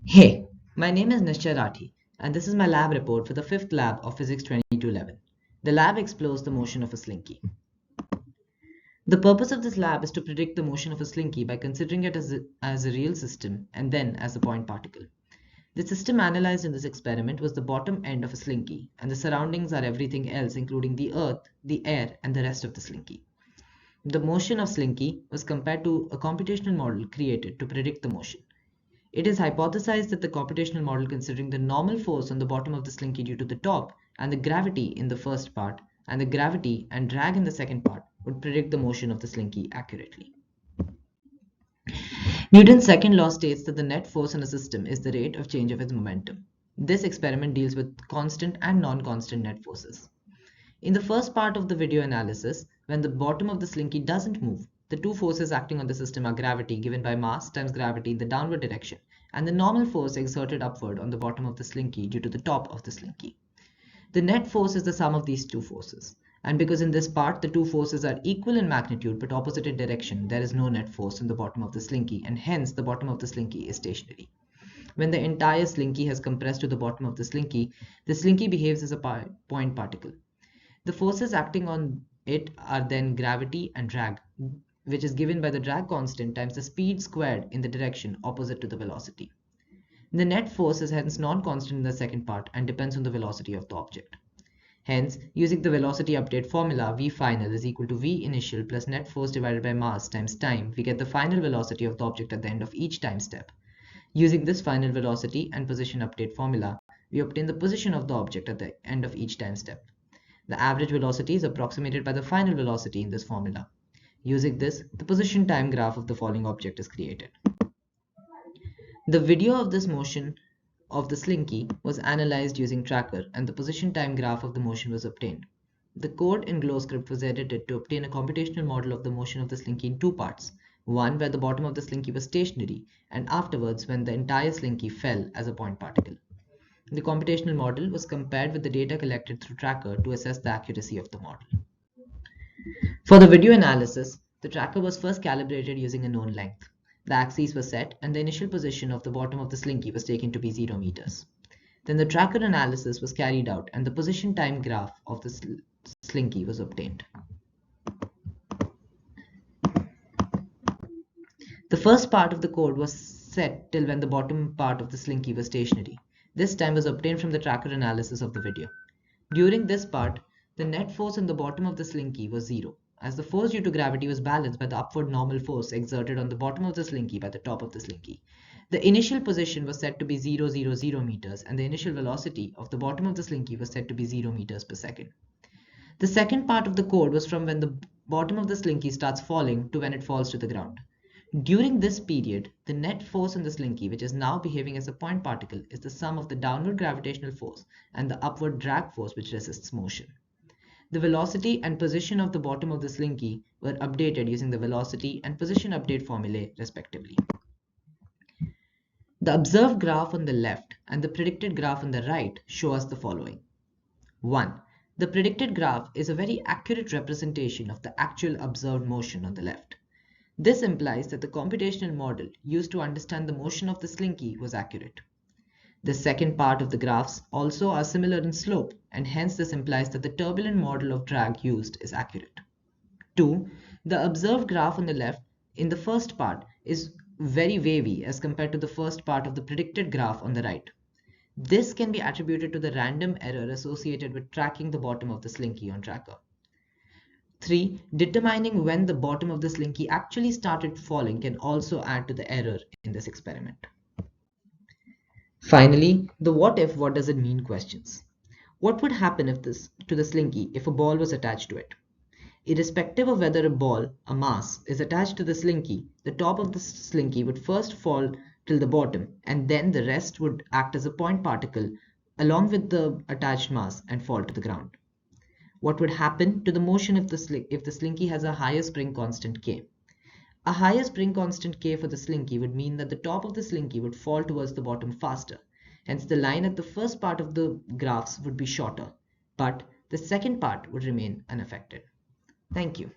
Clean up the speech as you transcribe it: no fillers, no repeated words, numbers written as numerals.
Hey, my name is Nishcha Rathi, and this is my lab report for the fifth lab of Physics 2211. The lab explores the motion of a slinky. The purpose of this lab is to predict the motion of a slinky by considering it as a real system and then as a point particle. The system analyzed in this experiment was the bottom end of a slinky, and the surroundings are everything else, including the earth, the air, and the rest of the slinky. The motion of slinky was compared to a computational model created to predict the motion. It is hypothesized that the computational model, considering the normal force on the bottom of the slinky due to the top, and the gravity in the first part, and the gravity and drag in the second part, would predict the motion of the slinky accurately. Newton's second law states that the net force in a system is the rate of change of its momentum. This experiment deals with constant and non-constant net forces. In the first part of the video analysis, when the bottom of the slinky doesn't move, the two forces acting on the system are gravity given by mass times gravity in the downward direction, and the normal force exerted upward on the bottom of the slinky due to the top of the slinky. The net force is the sum of these two forces. And because in this part the two forces are equal in magnitude but opposite in direction, there is no net force in the bottom of the slinky, and hence the bottom of the slinky is stationary. When the entire slinky has compressed to the bottom of the slinky behaves as a point particle. The forces acting on it are then gravity and drag, which is given by the drag constant times the speed squared in the direction opposite to the velocity. The net force is hence non-constant in the second part and depends on the velocity of the object. Hence, using the velocity update formula, V final is equal to V initial plus net force divided by mass times time, we get the final velocity of the object at the end of each time step. Using this final velocity and position update formula, we obtain the position of the object at the end of each time step. The average velocity is approximated by the final velocity in this formula. Using this, the position time graph of the falling object is created. The video of this motion of the slinky was analyzed using tracker, and the position time graph of the motion was obtained. The code in GlowScript was edited to obtain a computational model of the motion of the slinky in two parts. One where the bottom of the slinky was stationary, and afterwards when the entire slinky fell as a point particle. The computational model was compared with the data collected through tracker to assess the accuracy of the model. For the video analysis, the tracker was first calibrated using a known length. The axes were set and the initial position of the bottom of the slinky was taken to be 0 meters. Then the tracker analysis was carried out and the position time graph of the slinky was obtained. The first part of the code was set till when the bottom part of the slinky was stationary. This time was obtained from the tracker analysis of the video. During this part, the net force on the bottom of the slinky was 0, as the force due to gravity was balanced by the upward normal force exerted on the bottom of the slinky by the top of the slinky. The initial position was set to be 0, 0, 0 meters, and the initial velocity of the bottom of the slinky was set to be 0 meters per second. The second part of the code was from when the bottom of the slinky starts falling to when it falls to the ground. During this period, the net force on the slinky, which is now behaving as a point particle, is the sum of the downward gravitational force and the upward drag force which resists motion. The velocity and position of the bottom of the slinky were updated using the velocity and position update formulae respectively. The observed graph on the left and the predicted graph on the right show us the following. 1. The predicted graph is a very accurate representation of the actual observed motion on the left. This implies that the computational model used to understand the motion of the slinky was accurate. The second part of the graphs also are similar in slope, and hence this implies that the turbulent model of drag used is accurate. 2. The observed graph on the left in the first part is very wavy as compared to the first part of the predicted graph on the right. This can be attributed to the random error associated with tracking the bottom of the slinky on tracker. 3. Determining when the bottom of the slinky actually started falling can also add to the error in this experiment. Finally, the what does it mean questions. What would happen to the slinky if a ball was attached to it? Irrespective of whether a mass, is attached to the slinky, the top of the slinky would first fall till the bottom, and then the rest would act as a point particle along with the attached mass and fall to the ground. What would happen to the motion if the slinky has a higher spring constant K? A higher spring constant K for the slinky would mean that the top of the slinky would fall towards the bottom faster. Hence the line at the first part of the graphs would be shorter, but the second part would remain unaffected. Thank you.